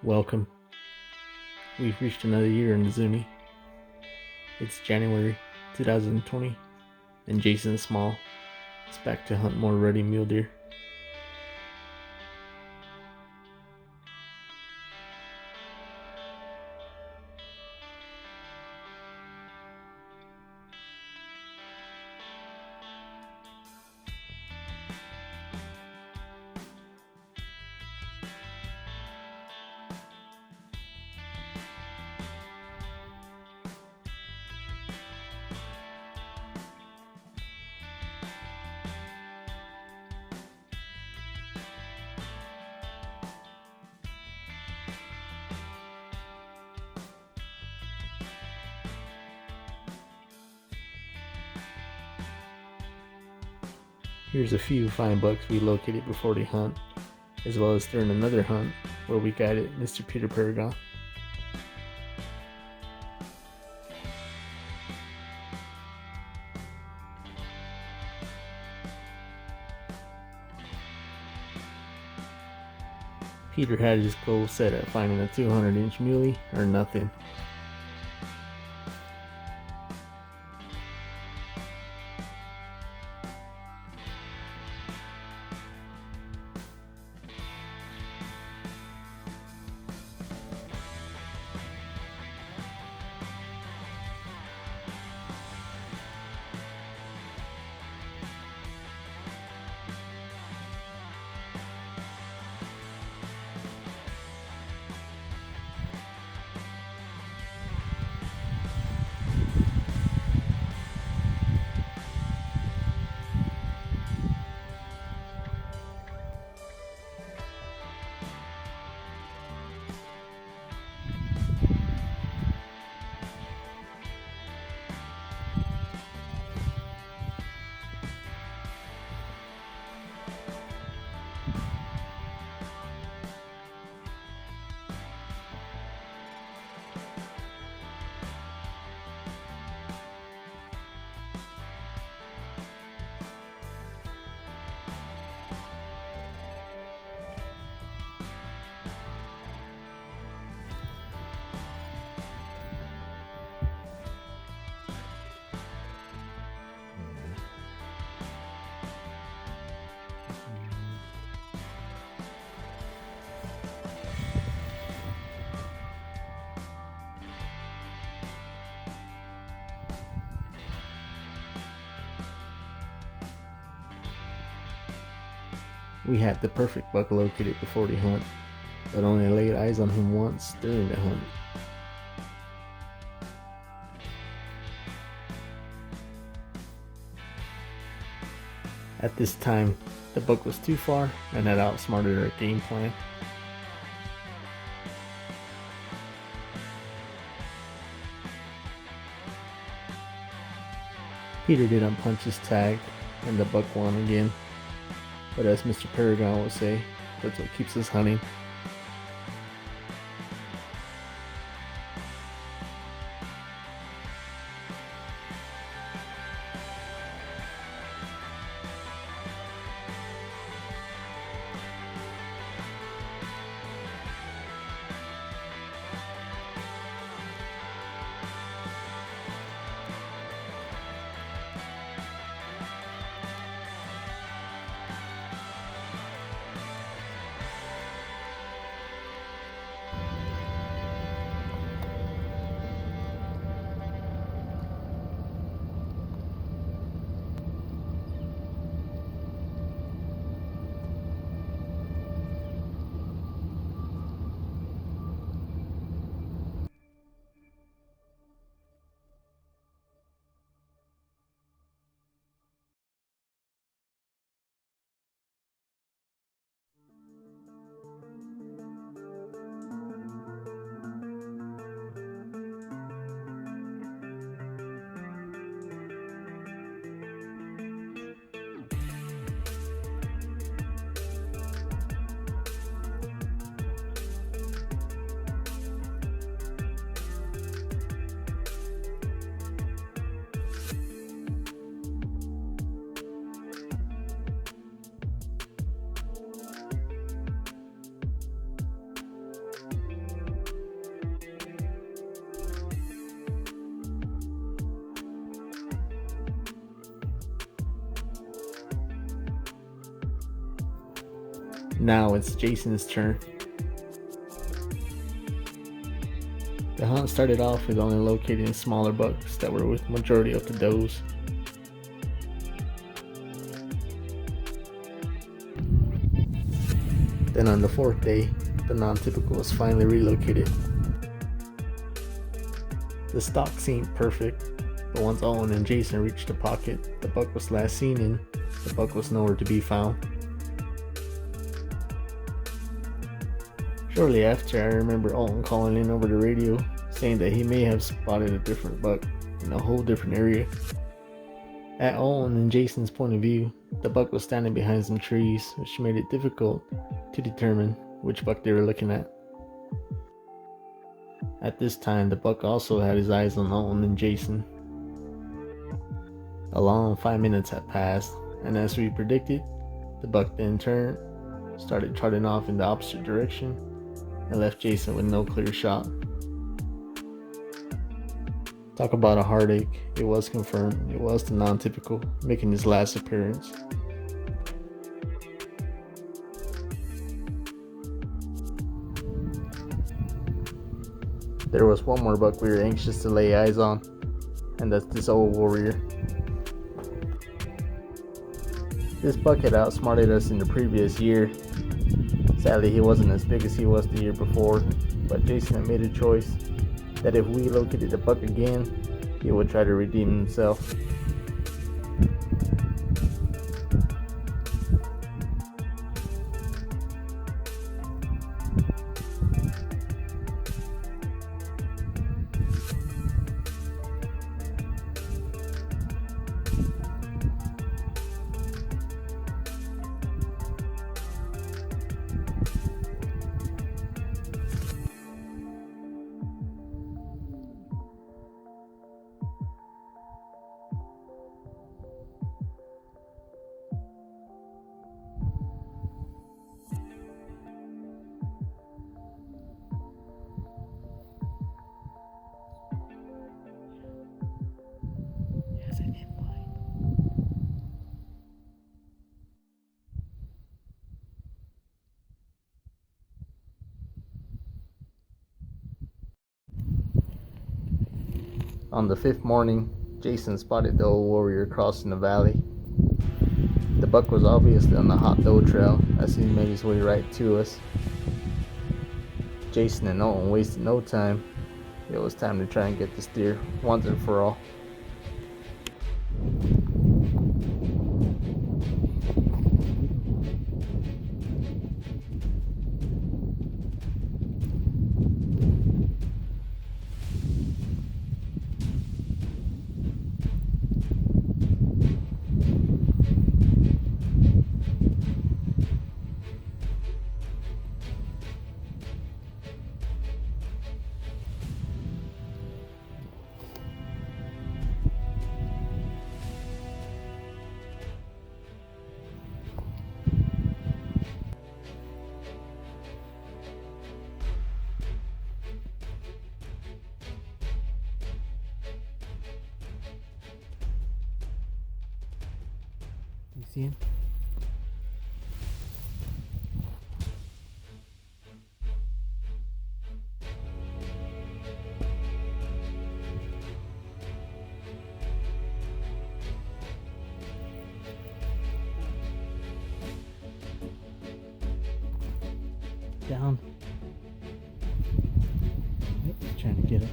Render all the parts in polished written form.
Welcome. We've reached another year in the Zuni. It's January 2020, and Jason Small is back to hunt more rutting mule deer. Here's a few fine bucks we located before the hunt, as well as during another hunt where we guided Mr. Peter Paragon. Peter had his goal set at finding a 200-inch muley or nothing. We had the perfect buck located before the hunt, but only laid eyes on him once during the hunt. At this time, the buck was too far and had outsmarted our game plan. Peter didn't punch his tag, and the buck won again. But as Mr. Paragon would say, that's what keeps us hunting. Now it's Jason's turn. The hunt started off with only locating smaller bucks that were with majority of the does. Then on the fourth day, the non-typical was finally relocated. The stock seemed perfect, but once Owen and Jason reached the pocket the buck was last seen in, the buck was nowhere to be found. Shortly after, I remember Owen calling in over the radio, saying that he may have spotted a different buck in a whole different area. At Owen and Jason's point of view, the buck was standing behind some trees, which made it difficult to determine which buck they were looking at. At this time, the buck also had his eyes on Owen and Jason. A long 5 minutes had passed, and as we predicted, the buck then turned, started trotting off in the opposite direction, and left Jason with no clear shot. Talk about a heartache. It was confirmed. It was the non-typical, making his last appearance. There was one more buck we were anxious to lay eyes on, and that's this old warrior. This buck had outsmarted us in the previous year. Sadly, he wasn't as big as he was the year before, but Jason had made a choice that if we located the buck again, he would try to redeem himself. On the fifth morning, Jason spotted the old warrior crossing the valley. The buck was obviously on the hot doe trail as he made his way right to us. Jason and Owen wasted no time. It was time to try and get this deer once and for all. You see him? Down. Yep, trying to get it.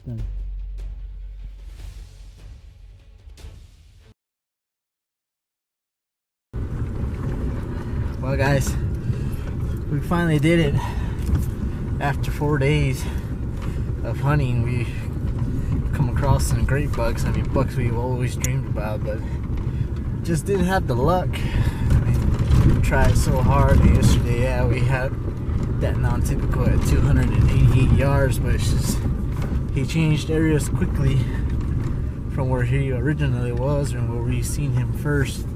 Done. Well, guys, we finally did it. After 4 days of hunting, we come across some great bucks. I mean, bucks we've always dreamed about, but just didn't have the luck. I mean, we tried so hard. Yesterday, yeah, we had that non-typical at 288 yards, but it's just he changed areas quickly from where he originally was and where we seen him first.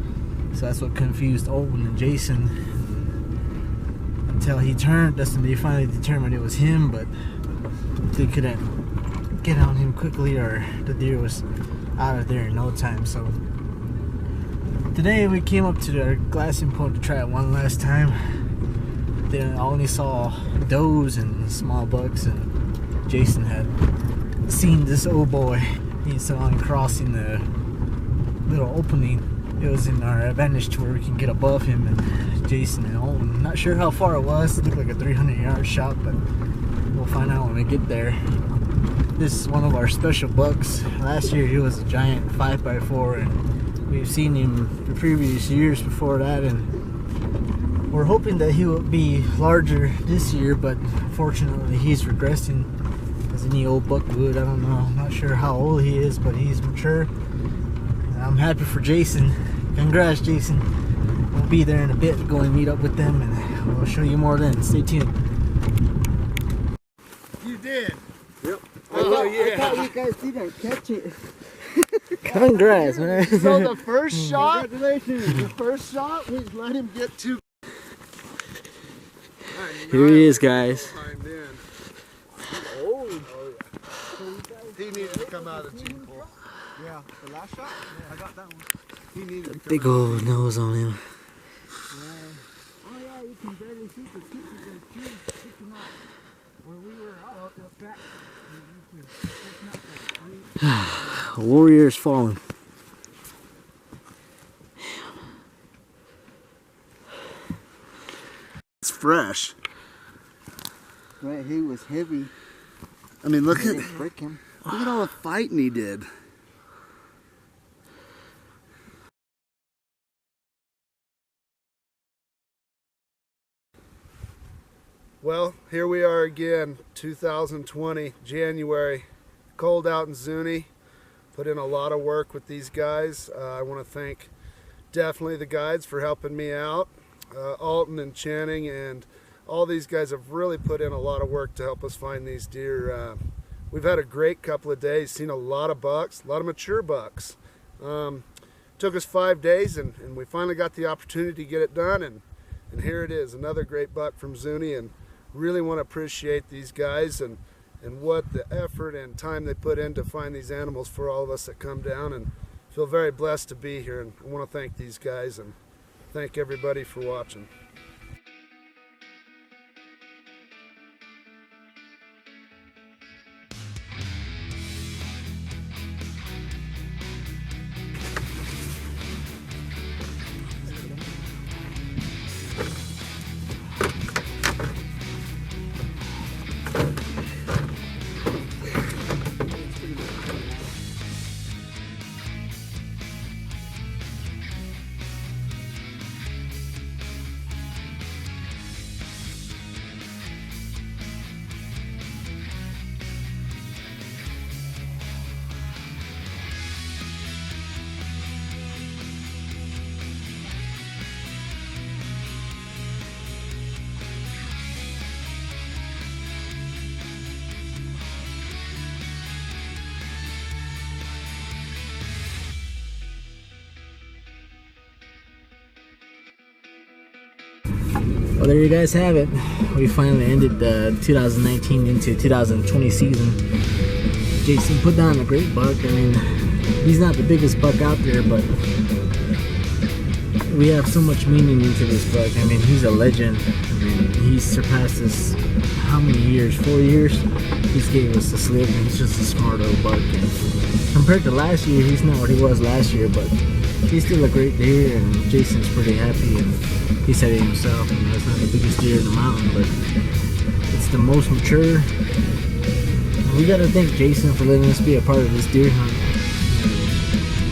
So that's what confused Owen and Jason. until he turned us, and they finally determined it was him, but they couldn't get on him quickly, or the deer was out of there in no time. So today we came up to the glassing point to try it one last time. Then I only saw does and small bucks, and Jason had seen this old boy. He saw him crossing the little opening. It was in our advantage to where we can get above him and Jason and Olin. Not sure how far it was. It looked like a 300-yard shot, but we'll find out when we get there. This is one of our special bucks. Last year he was a giant 5x4, and we've seen him the previous years before that, and we're hoping that he will be larger this year, but unfortunately he's regressing as any old buck would. I don't know. I'm not sure how old he is, but he's mature. And I'm happy for Jason. Congrats, Jason. We'll be there in a bit, go and meet up with them, and we'll show you more then. Stay tuned. You did? Yep. Oh, yeah. I thought you guys didn't catch it. Congrats, man. So the first shot, congratulations. The first shot, we let him get two. Here he is, guys. Oh, yeah. He needed to come out of the team pool. Yeah, the last shot? Yeah, I got that one. He needed to come Big old nose on him. Yeah. Oh yeah, you can barely see the pieces of the tree sticking out where we were out the back. Warriors falling. It's fresh. Right, he was heavy. I mean, look Didn't break him. at all the fighting he did. Well, here we are again, 2020, January. Cold out in Zuni. Put in a lot of work with these guys. I want to thank definitely the guides for helping me out. Alton and Channing and all these guys have really put in a lot of work to help us find these deer. We've had a great couple of days, seen a lot of bucks, a lot of mature bucks. Took us 5 days, and we finally got the opportunity to get it done, and here it is, another great buck from Zuni. And really want to appreciate these guys and what the effort and time they put in to find these animals for all of us that come down, and feel very blessed to be here. And I want to thank these guys and thank everybody for watching. Well, there you guys have it. We finally ended the 2019 into 2020 season. Jason put down a great buck. I mean, he's not the biggest buck out there, but we have so much meaning into this buck. I mean, he's a legend. I mean, he's surpassed us how many years? 4 years? He's gave us a slip, and he's just a smart old buck. And compared to last year, he's not what he was last year, but he's still a great deer, and Jason's pretty happy. And he said it himself, and that's not the biggest deer in the mountain, but it's the most mature. We gotta thank Jason for letting us be a part of this deer hunt.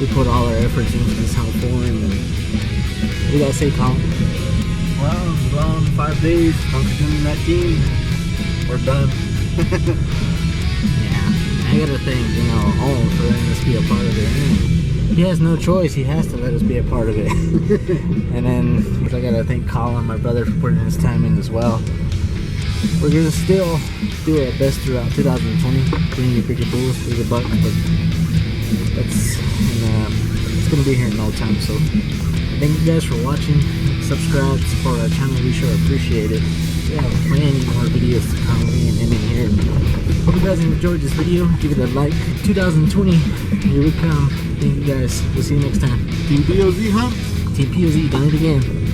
We put all our efforts into this hunt for him, and we gotta say, Tom. Well, it's gone 5 days, 2019. We're done. Yeah, I gotta thank, Owen for letting us be a part of it. He has no choice, he has to let us be a part of it. And then I gotta thank Colin, my brother, for putting his time in as well. We're gonna still do our best throughout 2020, bring you bigger bulls, bigger bucks, but it's gonna be here in no time. So thank you guys for watching. Subscribe, support our channel, we sure appreciate it. have plenty more videos to come in here. Hope you guys enjoyed this video. Give it a like. 2020, here we come. Thank you guys. We'll see you next time. Team POZ hunt. Team POZ, done it again.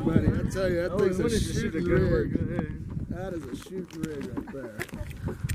Buddy, I tell you, that thing's a shooting rig. rig. That is a shooting rig right there.